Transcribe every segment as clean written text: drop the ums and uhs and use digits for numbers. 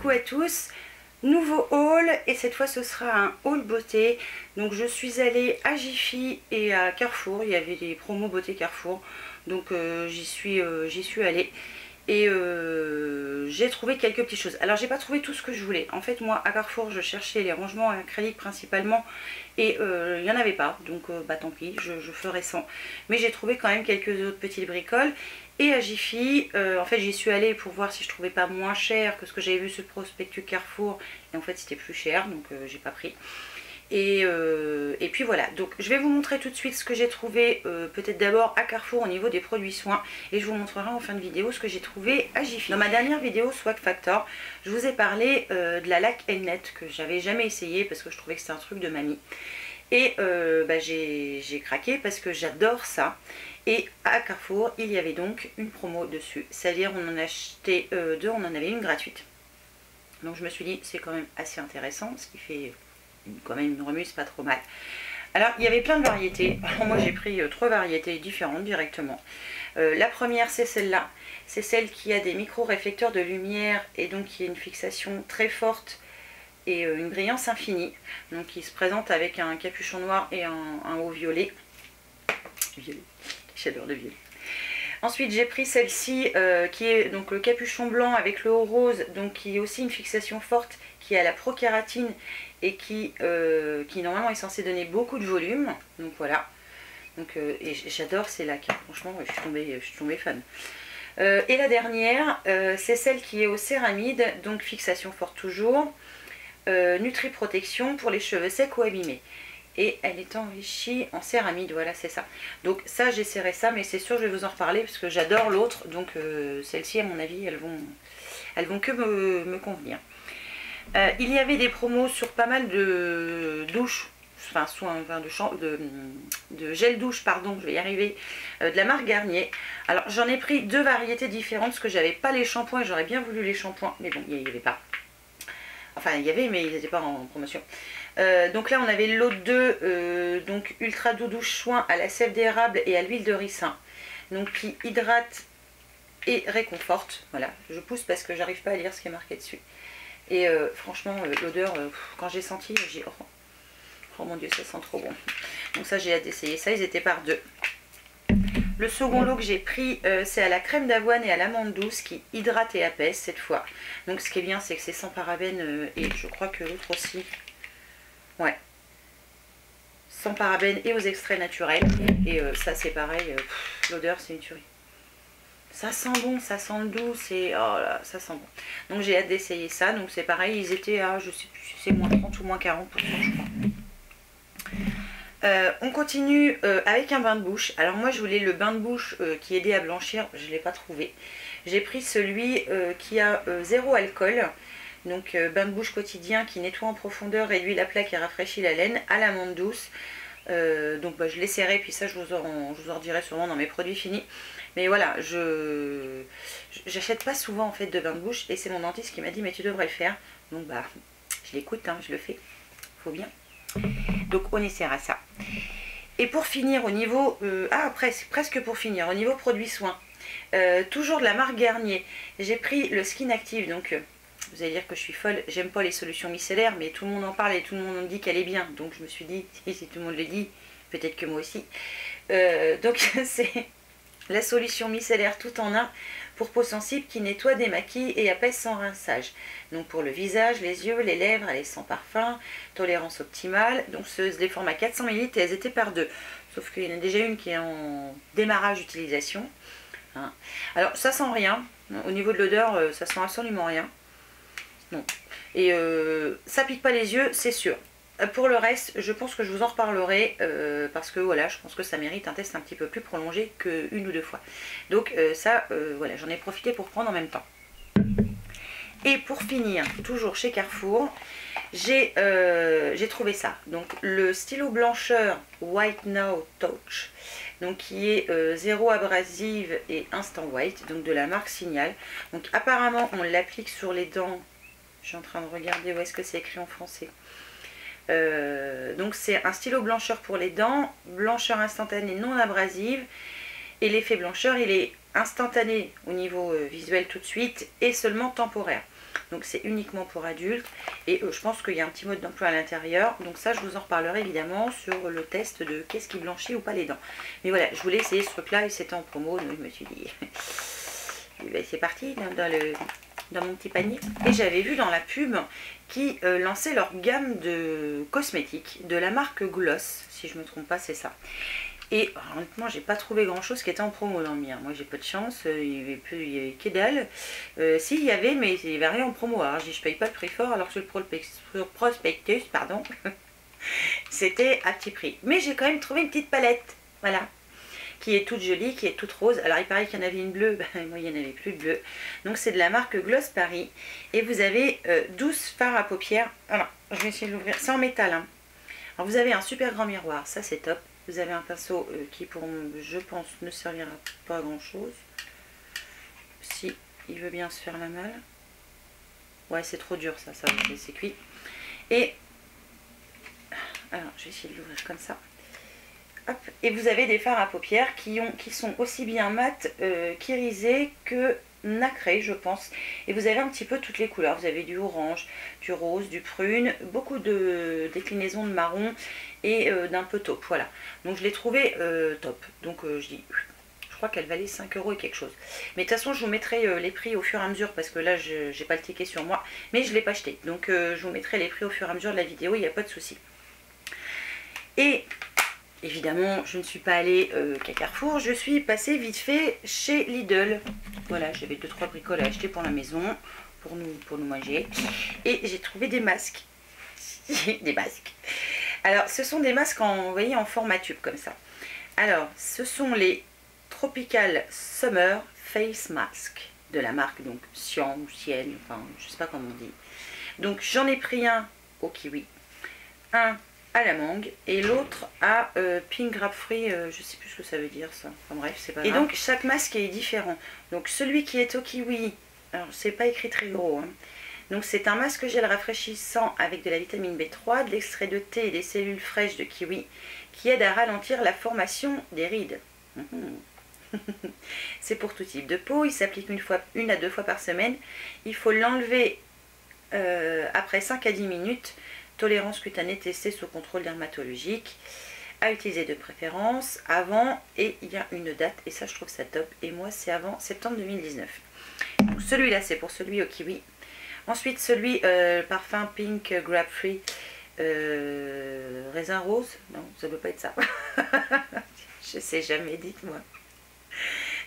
coucou à tous, nouveau haul et cette fois ce sera un haul beauté. Donc je suis allée à Jiffy et à Carrefour, il y avait des promos beauté Carrefour, donc j'y suis allée et j'ai trouvé quelques petites choses. Alors j'ai pas trouvé tout ce que je voulais, en fait moi à Carrefour je cherchais les rangements acryliques principalement et il n'y en avait pas, donc bah tant pis, je ferai sans, mais j'ai trouvé quand même quelques autres petites bricoles. Et à Jiffy, en fait j'y suis allée pour voir si je trouvais pas moins cher que ce que j'avais vu sur le prospectus Carrefour, et en fait c'était plus cher, donc j'ai pas pris. Et puis voilà, donc je vais vous montrer tout de suite ce que j'ai trouvé, peut-être d'abord à Carrefour au niveau des produits soins, et je vous montrerai en fin de vidéo ce que j'ai trouvé à Jiffy. Dans ma dernière vidéo Swag Factor, je vous ai parlé de la laque Elnet que j'avais jamais essayé parce que je trouvais que c'était un truc de mamie. Et bah, j'ai craqué parce que j'adore ça. Et à Carrefour, il y avait donc une promo dessus. C'est-à-dire on en achetait deux, on en avait une gratuite. Donc je me suis dit, c'est quand même assez intéressant, ce qui fait quand même une remise pas trop mal. Alors il y avait plein de variétés. Alors, moi j'ai pris 3 variétés différentes directement. La première c'est celle-là. C'est celle qui a des micro-réflecteurs de lumière et donc qui a une fixation très forte et une brillance infinie. Donc il se présente avec un capuchon noir et un haut violet. Violet. J'adore le violet. Ensuite j'ai pris celle-ci qui est donc le capuchon blanc avec le haut rose, donc qui est aussi une fixation forte, qui a la prokératine et qui normalement est censé donner beaucoup de volume. Donc voilà. Donc, et j'adore ces lacs, franchement je suis tombée fan. Et la dernière c'est celle qui est au céramide, donc fixation forte toujours, Nutri Protection pour les cheveux secs ou abîmés. Et elle est enrichie en céramide, voilà c'est ça. Donc ça j'essaierai ça, mais c'est sûr je vais vous en reparler parce que j'adore l'autre, donc celles-ci à mon avis elles vont que me convenir. Il y avait des promos sur pas mal de douches, enfin soins de gel douche, pardon, je vais y arriver, de la marque Garnier. Alors j'en ai pris 2 variétés différentes parce que j'avais pas les shampoings et j'aurais bien voulu les shampoings, mais bon il n'y avait pas. Enfin il y avait mais ils n'étaient pas en promotion. Donc là on avait l'eau 2, donc ultra doux douche soin à la sève d'érable et à l'huile de ricin, donc qui hydrate et réconforte. Voilà, je pousse parce que j'arrive pas à lire ce qui est marqué dessus. Et franchement l'odeur, quand j'ai senti, j'ai oh mon dieu ça sent trop bon. Donc ça j'ai hâte d'essayer ça, ils étaient par 2. Le second lot que j'ai pris c'est à la crème d'avoine et à l'amande douce qui hydrate et apaise cette fois. Donc ce qui est bien c'est que c'est sans parabènes et je crois que l'autre aussi. Ouais, sans parabènes et aux extraits naturels. Et ça c'est pareil, l'odeur c'est une tuerie. Ça sent bon, ça sent le doux, c'est oh là, ça sent bon. Donc j'ai hâte d'essayer ça. Donc c'est pareil, ils étaient à je sais plus si c'est moins 30 ou moins 40% je crois. On continue avec un bain de bouche. Alors moi je voulais le bain de bouche qui aidait à blanchir, je ne l'ai pas trouvé. J'ai pris celui qui a 0 alcool. Donc bain de bouche quotidien qui nettoie en profondeur, réduit la plaque et rafraîchit la laine à l'amande douce. Donc bah, je l'essaierai, puis ça je vous en redirai sûrement dans mes produits finis. Mais voilà, j'achète pas souvent en fait de bain de bouche et c'est mon dentiste qui m'a dit mais tu devrais le faire. Donc bah je l'écoute, hein, je le fais, faut bien. Donc on essaiera ça. Et pour finir au niveau, presque pour finir, au niveau produits soins, toujours de la marque Garnier, j'ai pris le Skin Active, donc... Vous allez dire que je suis folle, j'aime pas les solutions micellaires, mais tout le monde en parle et tout le monde dit qu'elle est bien. Donc je me suis dit, si tout le monde le dit, peut-être que moi aussi. Donc c'est la solution micellaire tout en un pour peau sensible qui nettoie, démaquille et apaise sans rinçage. Donc pour le visage, les yeux, les lèvres, elle est sans parfum, tolérance optimale. Donc les formats 400 ml et elles étaient par 2. Sauf qu'il y en a déjà une qui est en démarrage d'utilisation. Hein. Alors ça sent rien, au niveau de l'odeur, ça sent absolument rien. Non. Et ça pique pas les yeux, c'est sûr. Pour le reste, je pense que je vous en reparlerai parce que voilà, je pense que ça mérite un test un petit peu plus prolongé qu'une ou 2 fois. Donc ça, voilà, j'en ai profité pour prendre en même temps. Et pour finir, toujours chez Carrefour, j'ai trouvé ça. Donc le stylo blancheur White Now Touch, donc qui est 0 abrasive et instant white, donc de la marque Signal. Donc apparemment on l'applique sur les dents. Je suis en train de regarder où est-ce que c'est écrit en français. Donc c'est un stylo blancheur pour les dents, blancheur instantanée non abrasive. Et l'effet blancheur, il est instantané au niveau visuel tout de suite et seulement temporaire. donc c'est uniquement pour adultes. Et je pense qu'il y a un petit mode d'emploi à l'intérieur, donc ça je vous en reparlerai évidemment sur le test de qu'est-ce qui blanchit ou pas les dents. Mais voilà, je voulais essayer ce truc là et c'était en promo, donc je me suis dit c'est parti dans mon petit panier. Et j'avais vu dans la pub qui lançait leur gamme de cosmétiques de la marque Gloss, si je me trompe pas, c'est ça. Et honnêtement, j'ai pas trouvé grand chose qui était en promo dans le mien. Moi, j'ai pas de chance, il y avait que dalle. Si, il y avait, mais il y avait rien en promo. Alors, je dis, je paye pas le prix fort, alors que sur le prospectus, pardon, c'était à petit prix. Mais j'ai quand même trouvé une petite palette, voilà, qui est toute jolie, qui est toute rose. Alors il paraît qu'il y en avait une bleue, ben, moi il n'y en avait plus de bleu. Donc c'est de la marque Gloss Paris. Et vous avez 12 fards à paupières. Alors je vais essayer de l'ouvrir, c'est en métal. Hein. Alors vous avez un super grand miroir, ça c'est top. Vous avez un pinceau qui pour je pense ne servira pas à grand chose. Si il veut bien se faire la malle. Ouais, c'est trop dur ça c'est cuit. Et alors je vais essayer de l'ouvrir comme ça. Hop. Et vous avez des fards à paupières qui sont aussi bien mat, qu'irisés que nacrés, je pense. Et vous avez un petit peu toutes les couleurs. Vous avez du orange, du rose, du prune, beaucoup de déclinaisons de marron et d'un peu taupe. Voilà. Donc je l'ai trouvé top. Donc je dis, je crois qu'elle valait 5 € et quelque chose. Mais de toute façon, je vous mettrai les prix au fur et à mesure parce que là, je n'ai pas le ticket sur moi. Mais je ne l'ai pas acheté. Donc je vous mettrai les prix au fur et à mesure de la vidéo. Il n'y a pas de souci. Et évidemment, je ne suis pas allée qu'à Carrefour, je suis passée vite fait chez Lidl. Voilà, j'avais 2-3 bricoles à acheter pour la maison, pour nous manger. Et j'ai trouvé des masques. Des masques. Alors, ce sont des masques vous voyez, en format tube comme ça. Alors, ce sont les Tropical Summer Face Mask de la marque donc Cyan ou Ciel, enfin, je ne sais pas comment on dit. Donc, j'en ai pris un au kiwi, un à la mangue et l'autre à pink grapefruit, je sais plus ce que ça veut dire ça, enfin bref c'est pas grave. Et donc chaque masque est différent, donc celui qui est au kiwi, alors c'est pas écrit très gros, hein. Donc c'est un masque gel rafraîchissant avec de la vitamine B3, de l'extrait de thé et des cellules fraîches de kiwi qui aide à ralentir la formation des rides. C'est pour tout type de peau, il s'applique une à deux fois par semaine, il faut l'enlever après 5 à 10 minutes. Tolérance cutanée testée sous contrôle dermatologique, à utiliser de préférence avant, et il y a une date et ça je trouve ça top, et moi c'est avant septembre 2019. Donc celui-là c'est pour celui au kiwi. Ensuite celui parfum pink grapefruit raisin rose, non ça peut pas être ça. Je sais jamais, dites-moi.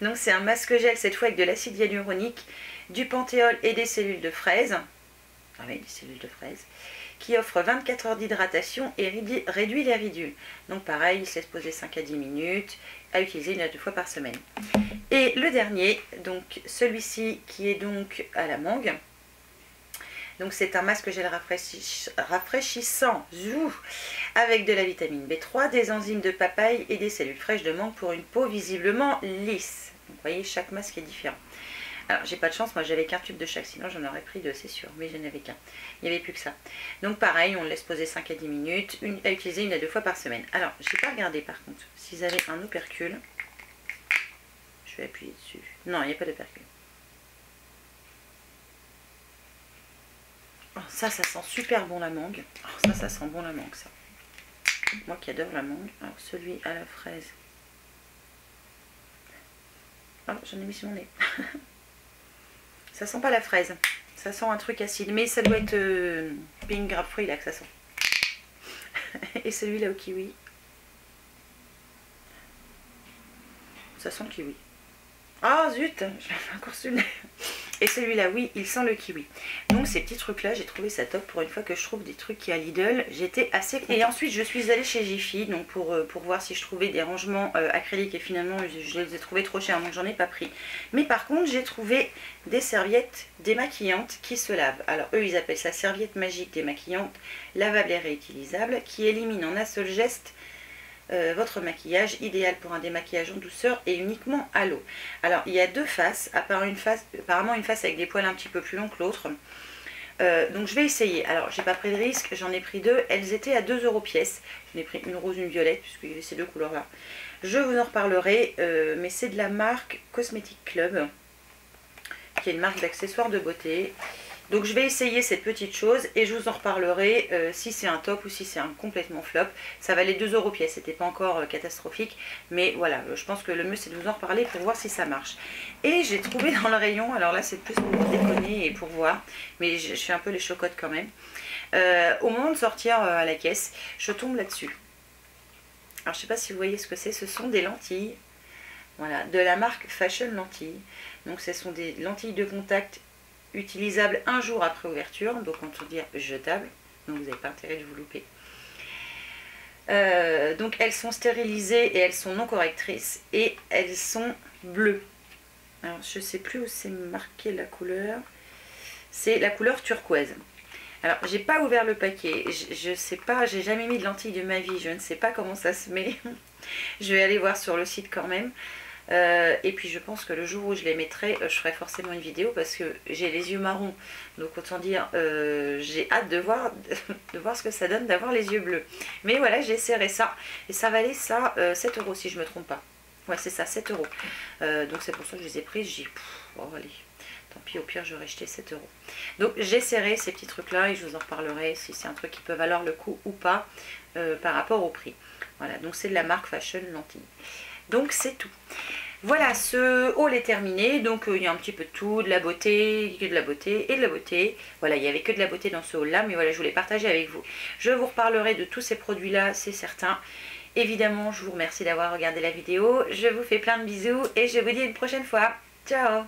Donc c'est un masque gel cette fois avec de l'acide hyaluronique, du panthéol et des cellules de fraise. Ah oui, des cellules de fraise. Qui offre 24 heures d'hydratation et réduit les ridules. Donc pareil, il se laisse poser 5 à 10 minutes, à utiliser une à deux fois par semaine. Et le dernier, donc celui-ci qui est donc à la mangue. Donc c'est un masque gel rafraîchissant avec de la vitamine B3, des enzymes de papaye et des cellules fraîches de mangue pour une peau visiblement lisse. Donc, vous voyez, chaque masque est différent. Alors j'ai pas de chance, moi j'avais qu'un tube de chaque, sinon j'en aurais pris deux c'est sûr, mais je n'avais qu'un, il n'y avait plus que ça. Donc pareil, on le laisse poser 5 à 10 minutes, à utiliser une à deux fois par semaine. Alors j'ai pas regardé par contre s'ils avaient un opercule, je vais appuyer dessus, non il n'y a pas d'opercule. Oh, ça sent super bon la mangue, oh, ça sent bon la mangue ça. Moi qui adore la mangue, alors celui à la fraise, oh j'en ai mis sur mon nez. Ça sent pas la fraise, ça sent un truc acide, mais ça doit être pink grapefruit là que ça sent. Et celui-là au kiwi, ça sent le kiwi. Ah zut, je l'ai encore su le nez. Et celui-là, oui, il sent le kiwi. Donc ces petits trucs-là, j'ai trouvé ça top. Pour une fois que je trouve des trucs qui à Lidl, j'étais assez contente. Et ensuite, je suis allée chez Jiffy donc pour voir si je trouvais des rangements acryliques. Et finalement, je les ai trouvés trop chers, donc j'en ai pas pris. Mais par contre, j'ai trouvé des serviettes démaquillantes qui se lavent. Alors eux, ils appellent ça serviette magique démaquillante, lavable et réutilisable, qui élimine en un seul geste votre maquillage, idéal pour un démaquillage en douceur et uniquement à l'eau. Alors il y a deux faces, apparemment une face avec des poils un petit peu plus longs que l'autre. Donc je vais essayer. Alors j'ai pas pris de risque, j'en ai pris deux, elles étaient à 2 € pièce. J'en ai pris une rose, une violette, puisqu'il y avait ces deux couleurs là. Je vous en reparlerai, mais c'est de la marque Cosmetic Club, qui est une marque d'accessoires de beauté. Donc je vais essayer cette petite chose et je vous en reparlerai si c'est un top ou si c'est un complètement flop. Ça valait 2 € pièce, c'était pas encore catastrophique. Mais voilà, je pense que le mieux c'est de vous en reparler pour voir si ça marche. Et j'ai trouvé dans le rayon, alors là c'est plus pour déconner et pour voir, mais je fais un peu les chocottes quand même. Au moment de sortir à la caisse, je tombe là-dessus. Alors je sais pas si vous voyez ce que c'est, ce sont des lentilles. Voilà, de la marque Fashion Lentilles. Donc ce sont des lentilles de contact utilisables un jour après ouverture, donc on peut dire jetables, donc vous n'avez pas intérêt de vous louper. Donc elles sont stérilisées et elles sont non correctrices et elles sont bleues. Alors je sais plus où c'est marqué la couleur, c'est la couleur turquoise. Alors j'ai pas ouvert le paquet, je sais pas, j'ai jamais mis de lentilles de ma vie, je ne sais pas comment ça se met. Je vais aller voir sur le site quand même. Et puis je pense que le jour où je les mettrai, je ferai forcément une vidéo parce que j'ai les yeux marrons. Donc autant dire, j'ai hâte de voir, ce que ça donne d'avoir les yeux bleus. Mais voilà, j'ai serré ça. Et ça valait ça 7 € si je me trompe pas. Ouais, c'est ça, 7 €. Donc c'est pour ça que je les ai prises. J'ai dit, oh, allez, tant pis, au pire j'aurais jeté 7 €. Donc j'ai serré ces petits trucs là et je vous en reparlerai si c'est un truc qui peut valoir le coup ou pas par rapport au prix. Voilà, donc c'est de la marque Fashion Lentilles. Donc c'est tout. Voilà, ce haul est terminé. Donc il y a un petit peu de tout, de la beauté, de la beauté et de la beauté. Voilà, il n'y avait que de la beauté dans ce haul là, mais voilà, je voulais partager avec vous. Je vous reparlerai de tous ces produits là, c'est certain. Évidemment, je vous remercie d'avoir regardé la vidéo. Je vous fais plein de bisous et je vous dis à une prochaine fois. Ciao!